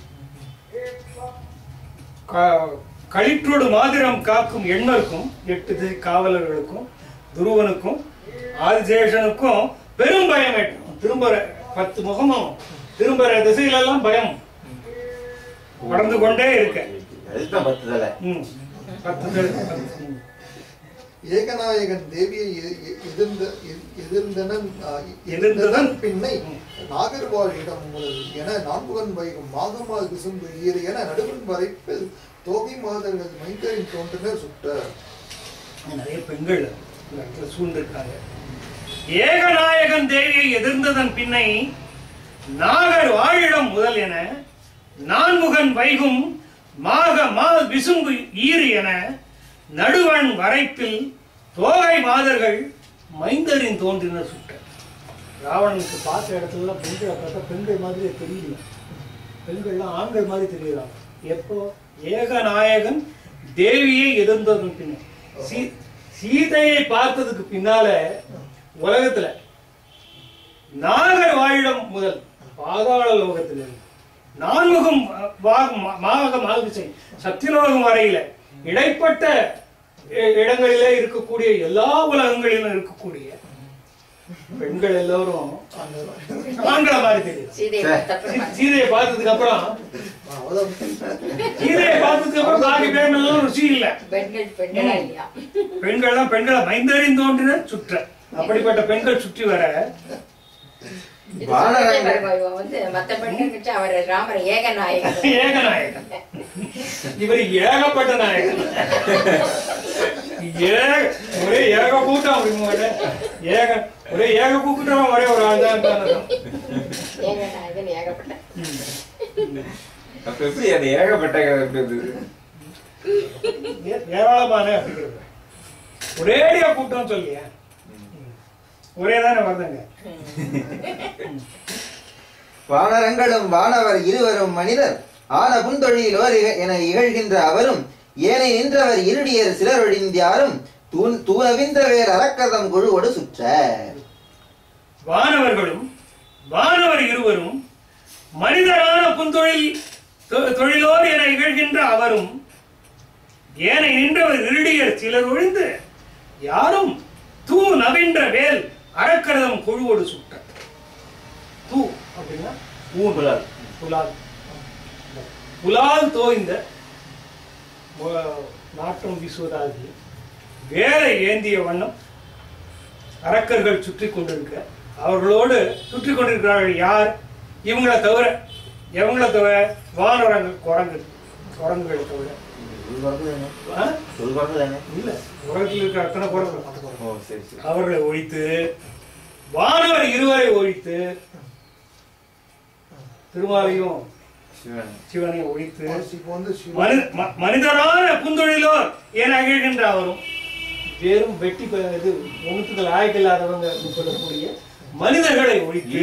களிற்றோடு மாதிரம் காக்கும் எண்ணருக்கும் 8 திசை காவலர்களுக்கும் துருவனுக்கும் ஆதிசேஷனுக்கும் பெரும் பயம் ஏற்றும் 10 முகமும் திரும்புற திசையில எல்லாம் பயம் பறந்து கொண்டே இருக்க. அதுதான் 10 தலை. 10 தலை. ஏகநாயகன் தேவியை எதிர்ந்ததன் பின்னை நாகர்வாழியிடம் முதல் என நான்முகன் வைகும் மாகமால் விசும்பு ஈறு என நடுவன் வரைப்பில் தோகை மாதர்கள் மைந்தரின் தோன்றினர் சுட்ட. நிறைய பெண்கள் சூழ்ந்திருக்காங்க. ஏகநாயகன் தேவியை எதிர்ந்ததன் பின்னை நாகர் வாழிடம் முதல் என நான்முகன் வைகும் மாக மால் விசும்பு ஈறு என நடுவன் வரைப்பில் தோகை மாதர்கள் மைந்தரின் தோன்றினர் சுட்ட. ராவணனுக்கு பார்த்த இடத்துல பெண்களை பார்த்தா பெண்கள் மாதிரியே தெரியல. பெண்கள்லாம் ஆண்கள் மாதிரி தெரியறாங்க. எப்போ ஏகநாயகன் தேவியை எதிர்ந்ததன் பின்ன சீதையை பார்த்ததுக்கு பின்னால உலகத்துல நாகர் வாழிடம் முதல் பாதாள லோகத்தில் நான்முகம் சத்தியலோகம் வரையில இடைப்பட்ட இடங்களிலே இருக்கக்கூடிய எல்லா உலகங்களிலும் இருக்கக்கூடிய பெண்கள் எல்லோரும் ஆண்களை மாதிரி தெரியும். சீதையை பார்த்ததுக்கு அப்புறம் பாக்கி பேர் ருசி இல்ல. பெண்களை மைந்தரின் தோன்றினர் சுற்ற. அப்படிப்பட்ட பெண்கள் சுற்றி வர ஏகநாயகன் இவர் ஏகப்பட்ட நாயகன். ஒரே ஏக கூட்டம் ஒரே ஏக கூட்டம் ஒரே ஒரு ஆள் தான். அப்ப எப்படி அது ஏகப்பட்ட ஏராளமான அப்படிங்கிறது ஒரேடியா கூட்டம் சொல்லிய ஒரே தானே வருதுங்க. வானரங்களும் வானவர் இருவரும் மனிதர் ஆன புந்தொழிலோர் என இகழ்கின்ற அவரும் ஏனை நின்றவர் இருடியர் சிலர் ஒழிந்தாரும் தூணவின்ற வேர் அரக்கதம் குழுவோடு சுற்ற. வானவர்களும் வானவர் இருவரும் மனிதரான புந்தொழிலோர் என இகழ்கின்ற அவரும் ஏனை நின்றவர் இருடியர் சிலர் ஒழிந்து யாரும் தூ நவின்ற வேல் அரக்கரதம் குழுவோடு சுட்ட. தூ அப்படின்னா புலால் தோய்ந்த நாட்டம் வீசுவதாகி வேலை ஏந்திய வண்ணம் அரக்கர்கள் சுற்றி கொண்டிருக்க அவர்களோடு சுற்றி கொண்டிருக்கிறார்கள். யார்? இவங்களை தவிர வானரங்கள் குரங்குகளை தவிர இல்ல உலகத்தில் இருக்கிற அத்தனை குரங்குகள் அவர்களை ஒழித்து வானவர் இருவரை ஒழித்து திருமாலையும் சிவனையும் ஒழித்து மனிதரான புந்தொழிலோர் என அகிழ்கின்ற அவரும் வெறும் வெட்டி ஒழுத்துக்கள் ஆய்க்கில்லாதவங்க சொல்லக்கூடிய மனிதர்களை ஒழித்து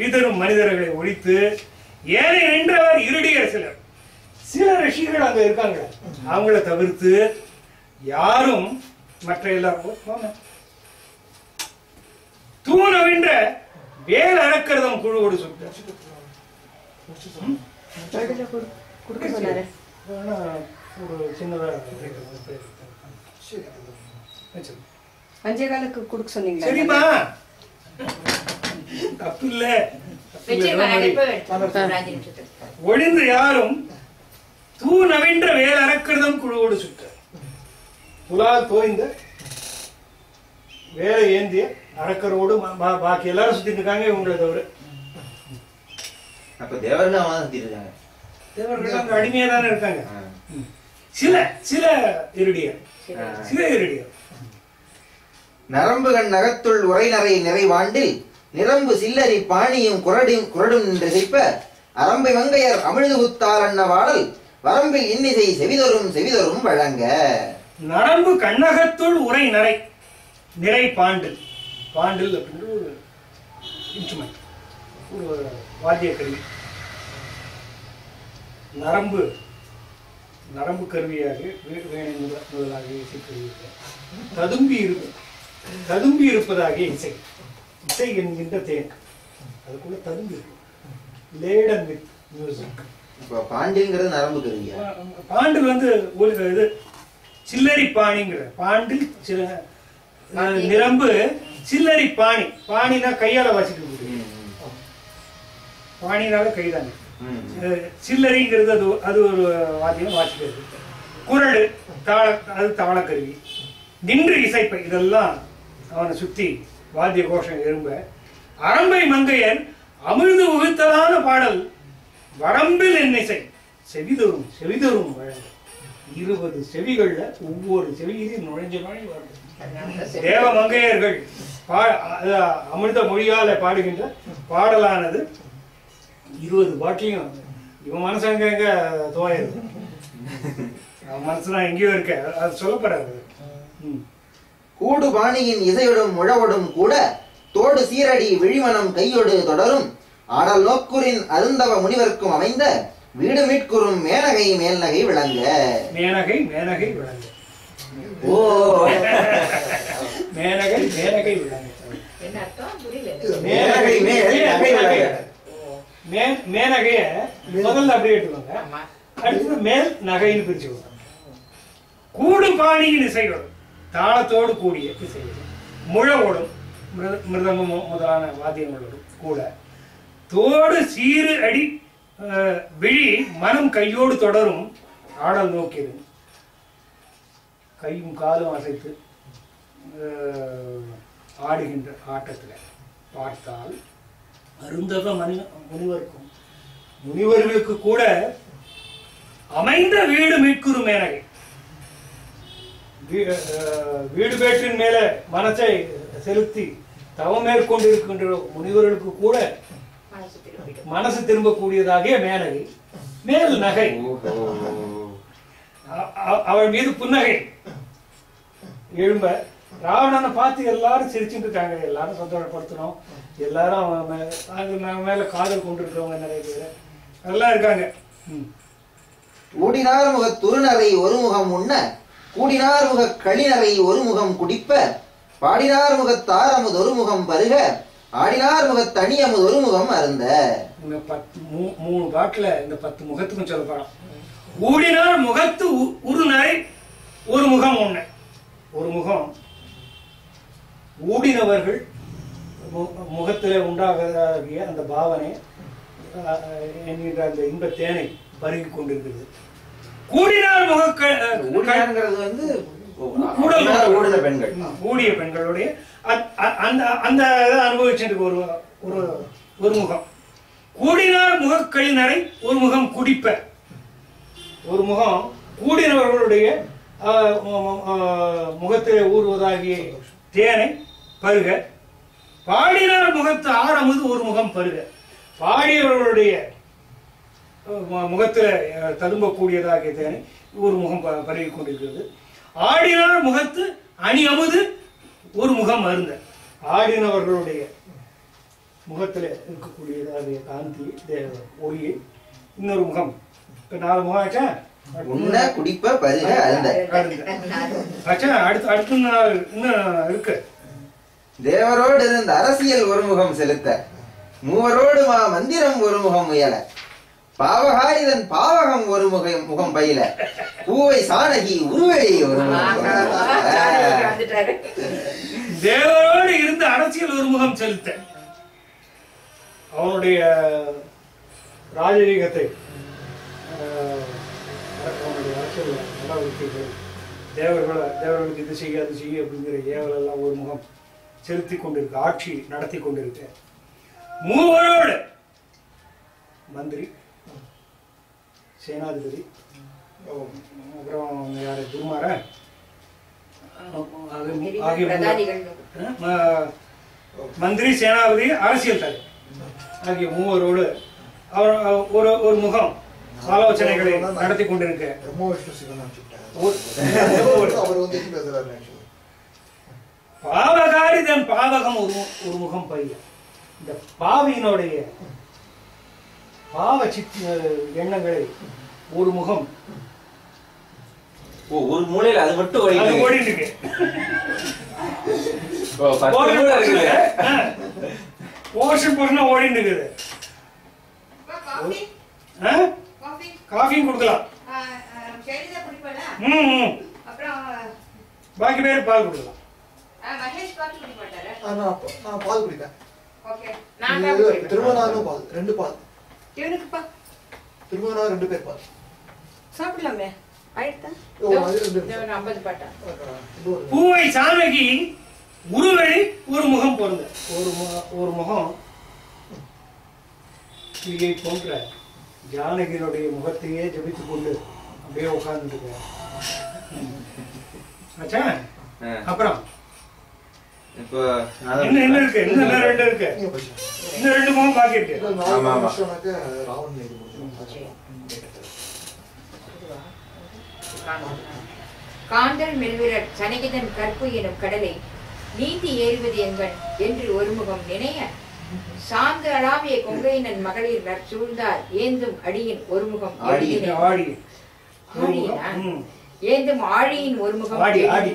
ஈதரும் மனிதர்களை ஒழித்து ஏனை நின்றவர் இருடியர் சில ரிஷிகள் அங்க இருக்காங்க. அவங்கள தவிர்த்து யாரும் மற்ற எல்லாரும் தூணவின்ற வேல் அரக்கரதம் குழுவோடு சுட்ட. ஒரு சின்னதா அஞ்சேகாலுக்கு கொடுக்க சொன்னீங்க. சரிமா தப்பு இல்ல. ஒளிந்து யாரும் தூ நவின்ற வேல் அரக்கரதம் குழுவோடு சுட்ட. புலால் தோய்ந்த வேலை ஏந்திய அரக்கரோடு பாக்கி எல்லாரும் சுத்திட்டு இருக்காங்க இவங்களை தவிர. அப்ப தேவர்கள் சுத்திட்டு இருக்காங்க. தேவர்கள் அங்க அடிமையா தானே இருக்காங்க. சில இருடியர் நரம்புகண் நகத்துள் உரைநறை நிறைவாண்டில் நிரம்பு சில்லரி பாணியும் குரடும் நின்று செய்ப்ப அரம்பை மங்கையர் அமிழ்து குத்தார் அண்ண வாடல் வரம்பில் இன்னிசை செவிதொரும் வழங்க. நரம்பு கண்ணகத்துள் உரை நிறை பாண்டில் அப்படின்ற ஒரு இன்ஸ்ட்ருமெண்ட், ஒரு வாத்திய கருவி. நரம்பு கருவியாக வேணை முதலாக இசைக்கருவியாக ததும்பி இருப்பதாக இசை என்கின்ற தேன் அதுக்குள்ள ததும்பி இருக்கு. Laden with music. பாண்டில்ங்கிறது நரம்பு கருவியா? பாண்டில் இது சில்லரி பாணிங்கிற பாண்டில் நிரம்பு சில்லரி பாணினா கையால வாசிக்கக்கூடிய பாணினால கைதானே. சில்லறைங்கிறது அது ஒரு வாத்தியம் வாசிக்கிறது. குரல் அது தாளக்கருவி. நின்று இசைப்பை இதெல்லாம் அவனை சுத்தி வாத்திய கோஷம் எழும்ப. அரம்பை மங்கையன் அமிழ்து உகுத்தலான பாடல் வரம்பில் என்னிசை செவிதோறும் செவிதோறும் வழங்க. 20 செவிகள்ல ஒவ்வொரு செவியிலையும் நுழைஞ்ச மாதிரி வருது. தேவ மங்கையர்கள் அமிர்த மொழியால பாடுகின்ற பாடலானது 20 பாட்டிலையும் இவன் மனசு எங்க தோயாது, அவன் மனசுதான் எங்கேயோ இருக்க, அது சொல்லப்படாது. கூடு பாணியின் இசையோடும் முழவோடும் கூட தோடு சீரடி விழிமனம் கையோடு தொடரும் ஆடல் நோக்குரின் அருந்தவ முனிவர்க்கும் அமைந்த வீடு மீட்குறும் மேனகை மேல்நகை விளங்க. மேனகை மேனகை விளங்க. ஓ மேனகை மேனகை விளங்க. மேனகை மேல் மேனகைய முதல்ல அப்படியே எடுத்துக்கோங்க. அடுத்தது மேல் நகைன்னு பிரிச்சுக்கோங்க. கூடு பாணியின் இசையோடு தாளத்தோடு கூடிய இசையோடு முழவோடும் மிருதங்கமும் முதலான வாத்தியங்களோடும் கூட தோடு சீரு அடி விழி மனம் கையோடு தொடரும் ஆடல் நோக்கியது. கையும் காலும் அசைத்து ஆடுகின்ற ஆட்டத்துல பார்த்தால் அருந்தவ முனிவருக்கும் முனிவர்களுக்கு கூட அமைந்த வீடு மீட்குறு மேனகை. வீடு பேற்றின் மேல மனசை செலுத்தி தவம் மேற்கொண்டிருக்கின்ற முனிவர்களுக்கு கூட மனசு திரும்பக்கூடியதாகிய மேனகை மேல் நகை. அவள் மீது புன்னகை எழும்ப ராவணனை பார்த்து எல்லாரும் சிரிச்சுட்டு இருக்காங்க. எல்லாரும் சந்தோஷப்படுத்தணும், எல்லாரும் நம்ம மேல காதல் கொண்டிருக்கிறவங்க நிறைய பேர் நல்லா இருக்காங்க. ஊடினார் முக துருநரை ஒரு முகம் உண்ண கூடினார் முக களிநரை ஒரு முகம் குடிப்ப பாடினார் முக தாரமுது ஒரு முகம் பருக ஆடினார் முக தனியமுது ஒரு முகம் அருந்த. இந்த 3 பாட்டுல இந்த 10 முகத்துக்கும் சொல்லப்படும். ஊடினார் முகத்து ஒரு நரை ஒரு முகம் உண்ண. ஒரு முகம் ஊடினவர்கள் முகத்திலே உண்டாகிய அந்த பாவனை என்கின்ற அந்த இன்ப தேனை பருகி கொண்டிருக்கிறது. கூடினார் பெண்கள் கூடிய பெண்களுடைய அந்த அனுபவிச்சுட்டு ஒரு முகம். கூடினார் முகக்களினரை ஒரு முகம் குடிப்ப. ஒரு முகம் கூடினவர்களுடைய முகத்திலே ஊறுவதாகிய தேனை பருக. பாடினார் முகத்து ஆரமுது ஒரு முகம் பருக. பாடியவர்களுடைய முகத்துல ததும்பக்கூடியதாகிய தேனை ஒரு முகம் பருகி கொண்டிருக்கிறது. ஆடினார் முகத்து அணி அமுது ஒரு முகம் அருந்த. ஆடினவர்களுடைய முகத்துல இருக்கக்கூடியதாகிய காந்தி ஒளியை இன்னொரு முகம். இப்ப 4 முகம் ஆச்சா. குடிப்ப பருக அருந்த ஆச்சா. அடுத்த நாள் இன்னும் இருக்கு. தேவரோடு இருந்த அரசியல் ஒரு முகம் செலுத்த மூவரோடு மந்திரம் ஒரு முகம் முயல பாவகாரிதன் பாவகம் ஒரு முகம் பயில பூவை சாணகி உருவழி ஒரு முகம். தேவரோடு இருந்த அரசியல் ஒரு முகம் செலுத்த அவனுடைய ராஜரீகத்தை அவனுடைய அரசியல் நடவடிக்கைகள் தேவர்களுக்கு இது செய்ய அது செய்ய அப்படிங்கிற ஏவல் எல்லாம் ஒரு முகம் செலுத்தி கொண்டிருக்க, ஆட்சி நடத்தி கொண்டிருக்க. மூவரோடு மந்திரி, சேனாதிபதி, அப்புறம் யாரு குருமார மந்திரி, சேனாதிபதி, அரசியல் தலைவர் ஆகிய மூவரோடு ஒரு முகம் ஆலோசனைகளை நடத்தி கொண்டிருக்க. பாவகாரி தன் பாவகம் ஒரு முகம் பைய. இந்த பாவியினுடைய பாவ எண்ணங்களை ஒரு முகம் ஒரு மூலையில அது மட்டும் ஓடிட்டு இருக்கு. போர்ஷன் ஓடிட்டு இருக்குது. காஃபியும் கொடுக்கலாம். பாக்கி பேர் பால் கொடுக்கலாம். நான் பால் குடிப்பேன். திருமணம் பால் 2 பால் இவனுக்குப்பா திருமணம் 2 பேர் பாரு. சாப்பிடலாமே ஆயிடுதா ஓ, அது 2 இந்த ஒரு 50 பாட்டா பூவை சாணகி உருவழி ஒரு முகம் பொருந்த ஒரு முகம் கிளியை போன்ற ஜானகியினுடைய முகத்தையே ஜபித்துக் கொண்டு அப்படியே உட்கார்ந்துட்டு ஆச்சா. அப்புறம் இப்போ என்ன இருக்கு, இன்னும் 2 இருக்கு, நீங்க படிச்சு. இன்னும் 2 முகம் பாக்கி இருக்கு. இதுல 4 நிமிஷம்னாக்க ராவணன் இது முடிஞ்சிடும். காந்தல் மெல்விரட் சனகிதன் கற்பு எனும் கடலை நீந்தி ஏறுவது என்பன் என்று ஒருமுகம் நினைய சார்ந்த அளாவிய கொங்கையினன் மகளிர் சூழ்ந்தார் ஏந்தும் அடியின் ஒருமுகம் ஆடி ஏந்தும் ஆழியின் ஒருமுகம் ஆடி ஆடி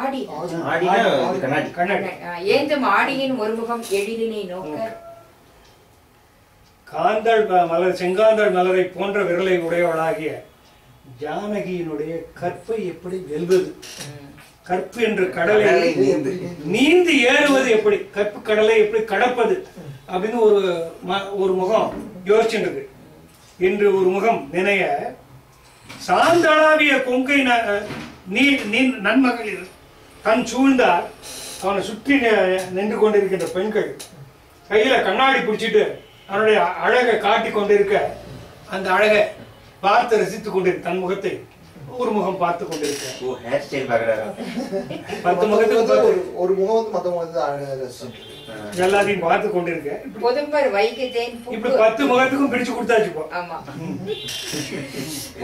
ஆடி கண்ணாடி ஏந்தும் ஆடியின் ஒருமுகம் எழிலினை நோக்க காந்தல் மலர் செங்காந்தல் மலரை போன்ற விரலை உடையவளாகிய ஜானகியினுடைய கற்பை எப்படி வெல்வது, கற்பு என்ற கடலை நீந்தி ஏறுவது எப்படி, கற்பு கடலை எப்படி கடப்பது அப்படின்னு ஒரு முகம் யோசிச்சுருக்கு என்று ஒரு முகம் நினைய சாந்தளாவிய கொங்கை நன்மகளிர் தன் சூழ்ந்தார் அவனை சுற்றி நின்று கொண்டிருக்கின்ற பெண்கள் கையில கண்ணாடி பிடிச்சிட்டு அவனுடைய அழகை காட்டி கொண்டிருக்க அந்த அழகை பார்த்து ரசித்துக் கொண்டிருக்க தன் முகத்தை ஒரு முகம் பார்த்து கொண்டிருக்க 10 முகத்துக்கு ஒரு முகம் வந்து மத்த முகத்தை அழகா ரசிச்சுட்டு எல்லாத்தையும் பார்த்து கொண்டிருக்க. பொதும்பர் வைகை தேன் இப்படி 10 முகத்துக்கும் பிடிச்சு கொடுத்தாச்சு போ. ஆமா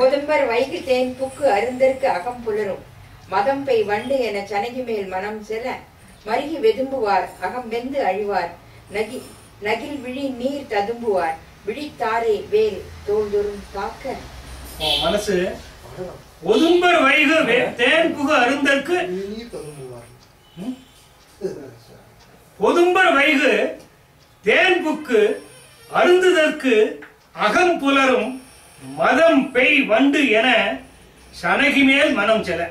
பொதும்பர் வைகை தேன் புக்கு அருந்தற்கு அகம் புலரும் மதம் பெய் வண்டு என சனகி மேல் மனம் செல மருகி வெதும்புவார் அகம் வெந்து அழிவார் நகில் விழி நீர் ததும்புவார் விழித்தாரே வேல் தோல்தொரும் தாக்க. மனசு ஒதும்பர் வைகு தேன் புகு அருந்தற்கு ஒதும்பர் வைகு தேன் புக்கு அருந்துதற்கு அகம் புலரும் மதம் பெய் வண்டு என சனகி மேல் மனம் செல.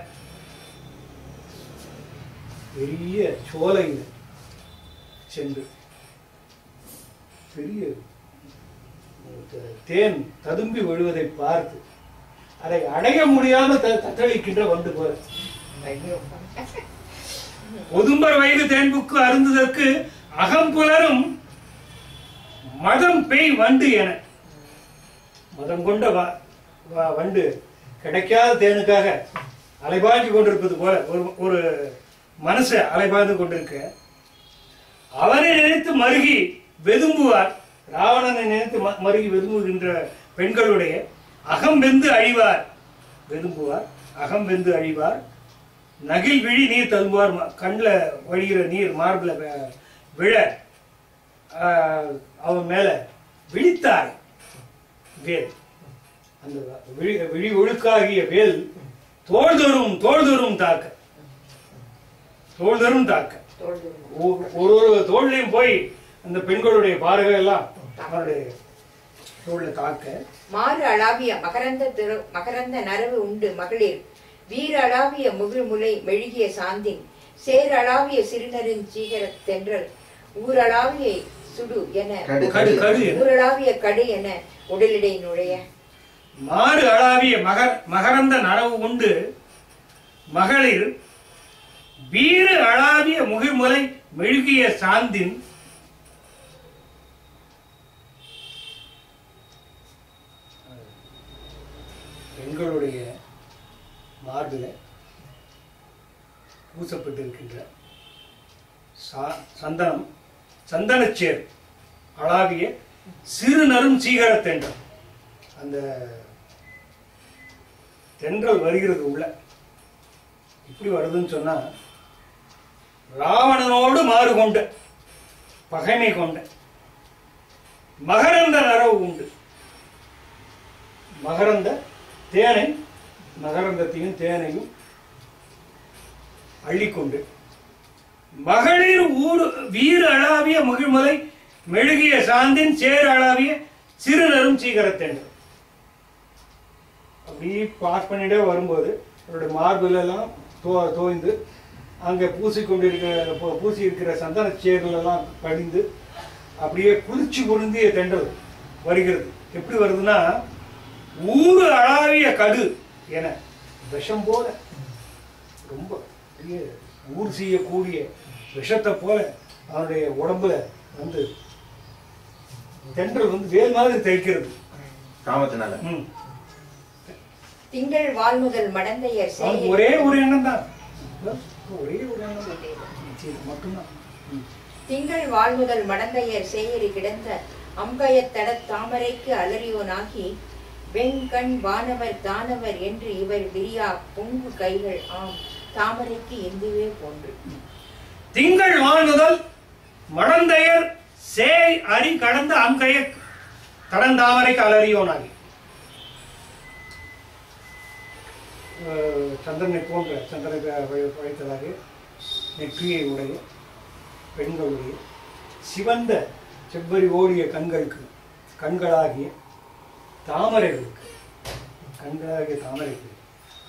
பெரிய சோலையில் சென்று பெரிய தேன் ததும்பி விழுவதை பார்த்து அதை அடைய முடியாம தத்தளிக்கின்ற வண்டு போல. ஒதும்பர் வைகு தேன்புக்கு அருந்துதற்கு அகம் புலரும் மதம் பெய் வண்டு என மதம் கொண்ட வண்டு கிடைக்காத தேனுக்காக அலைபாய்ந்து கொண்டிருப்பது போல ஒரு மனசு அலைபாய்ந்து கொண்டிருக்க அவரை நினைத்து மருகி வெதும்புவார். ராவணனை நினைத்து மருகி வெதும்புகின்ற பெண்களுடைய அகம் வெந்து அழிவார், வெதும்புவார், அகம் வெந்து அழிவார். நகில் விழி நீர் தழும்புவார், கண்ணில் வழிகிற நீர் மார்பில் விழ அவன் மேல விழித்தார் வேல். அந்த விழி ஒழுக்காகிய வேல் தோள்தொரும் தாக்க, தோள்தொரும் தாக்க ஒரு தோல்லையும் போய் அந்த பெண்களுடைய பார்வை எல்லாம் அவருடைய தோல்ல தாக்க. மாறு அளாவிய மகரந்த நரவு உண்டு மகளிர் வீர அளாவிய முகிழ்முலை மெழுகிய சாந்தின் சேர் அளாவிய சிறுநரின் சீகர தென்றல் ஊரளாவிய சுடு என ஊரளாவிய கடு என உடலிடை நுழைய. மாறு அளாவிய மகரந்த நரவு உண்டு மகளிர் வீர அளாவிய முகிழ்முலை மெழுகிய சாந்தின் பெண்களுடைய மார்பில் பூசப்பட்டிருக்கின்ற சந்தனச்சேர் அளாவிய சிறு நரும் சீகர தென்றல். அந்த தென்றல் வருகிறது உள்ள இப்படி வருதுன்னு சொன்னா ராவணனோடு மாறு கொண்ட பகைமை கொண்ட மகரந்த நரவு உண்டு. மகரந்த தேனை மகரந்தத்தையும் தேனையும் அள்ளிக்கொண்டு மகளிர் வீர அளாவிய முகிழ்மலை மெழுகிய சாந்தின் சேர் அளாவிய சிறுநரும் சீகரத்தென்று அப்படி பாஸ் பண்ணிட்டே வரும்போது அவருடைய மார்பில் எல்லாம் தோய்ந்து அங்கே பூசி இருக்கிற சந்தன சேர்கள் எல்லாம் கடிந்து அப்படியே குளிர்ச்சி பொருந்திய தென்றல் வருகிறது எப்படி வருதுன்னா ஊறு அளாவிய கடு என விஷம் போல ரொம்ப பெரிய ஊர் செய்யக்கூடிய விஷத்தை போல அவனுடைய உடம்புல வந்து தென்றல் வந்து வேல் மாதிரி தைக்கிறது காமத்தினால. திங்கள் வாழ்முதல் மடந்தையர் அவனுக்கு ஒரே ஒரு எண்ணம் தான், ஒரே ஒரு எண்ணம் மட்டும்தான். திங்கள் வாழ்முதல் மடந்தையர் சேயரி கிடந்த அம்பயத்தட தாமரைக்கு அலறியோனாகி வெண்கண் வானவர் தானவர் என்று இவர் விரியா பொங்கு கைகள் ஆம் தாமரைக்கு எந்துவே போன்று. திங்கள் வாழ்முதல் மடந்தையர் சேய் அரி கடந்த அங்கைய கடந்தாமரைக்கு அலறியோனாகி. சந்திரனை போன்ற சந்திரனை வைத்ததாக நெற்றியை உடைய பெண்களுடைய சிவந்த செவ்வரி ஓடிய கண்களாகிய தாமரைகளுக்கு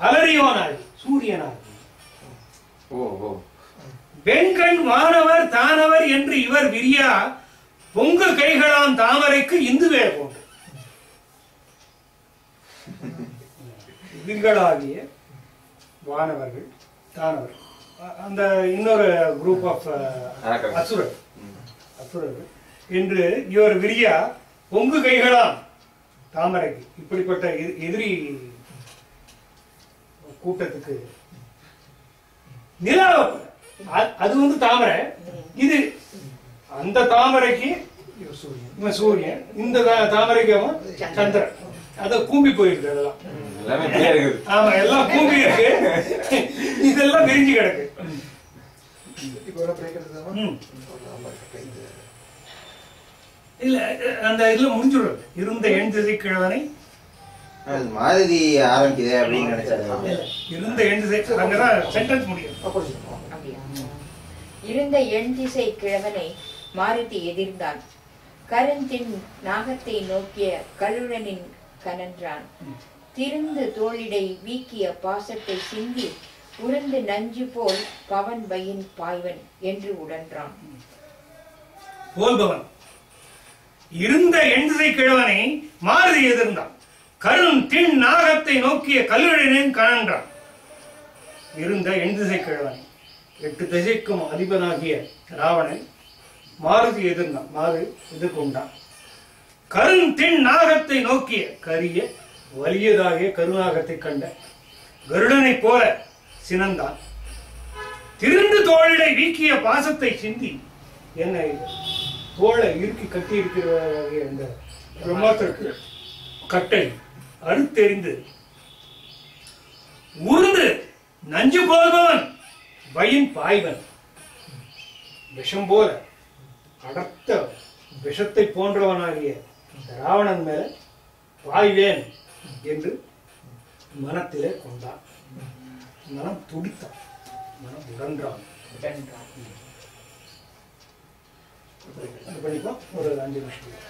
அலறியோனாகி சூரியனாகி வெண்கண் வானவர் தானவர் என்று இவர் விரியா பொங்கு கைகளாம் தாமரைக்கு இந்துவே போன்று. திங்களாகிய வானவர்கள் தானவர் அந்த இன்னொரு குரூப் ஆஃப் அசுரர்கள் என்று இவர் விரியா பொங்கு கைகளாம் தாமரைக்கு. இப்படிப்பட்ட எதிரி கூட்டத்துக்கு நிலாவ அது வந்து தாமரை, இது அந்த தாமரைக்கு சூரியன், இந்த தாமரைக்கு சந்திரன். அத கூம்பி போயிருக்கு, அதெல்லாம் ஆமா எல்லாம் கூம்பி இருக்கு, இதெல்லாம் நெறிஞ்சு கிடக்கு. இல்ல அந்த இதுல முடிஞ்சுடுறது. இருந்த எண் திசை கிழவனை மாதிரி ஆரம்பிக்குது அப்படின்னு நினைச்சாரு. இருந்த எண் திசை அங்கதான் சென்டென்ஸ் முடியும். இருந்த எண் திசை கிழவனை மாருதி எதிர்ந்தான். கருந்தின் நாகத்தை நோக்கிய கழுழனின் கனன்றான். திருந்து தோளிடை வீக்கிய பாசத்தை சிந்தி உருந்து நஞ்சு போல் பவன் பயின் பாய்வன் என்று உடன்றான். போல்பவன் இருந்த எண் திசை கிழவனை மாருதி எதிர்ந்தான். கரும் தின் நாகத்தை நோக்கிய கல்லுடனின் கனன்றான். இருந்த எண் திசை கிழவனை 8 திசைக்கும் அதிபனாகிய ராவணன் மாருதி எதிர்ந்தான், மாறு எதிர்கொண்டான். கரும் தின் நாகத்தை நோக்கிய கரிய வலியதாகிய கருநாகத்தை கண்ட கருடனை போல சினந்தான். திருந்து தோளிடை வீக்கிய பாசத்தை சிந்தி என்னை தோளை இறுக்கி கட்டி இருக்கிற இந்த பிரம்மாத்திற்கு கட்டை அறுத்தெறிந்து உருந்து நஞ்சு போல்பவன் வயின் பாய்வன். விஷம் போல அடர்த்த விஷத்தை போன்றவனாகிய ராவணன் மேல பாய்வேன் என்று மனத்திலே கொண்டான். மனம் துடித்தான், மனம் உடன்றான். பண்ணிப்போம் ஒரு 5 நிமிஷம்.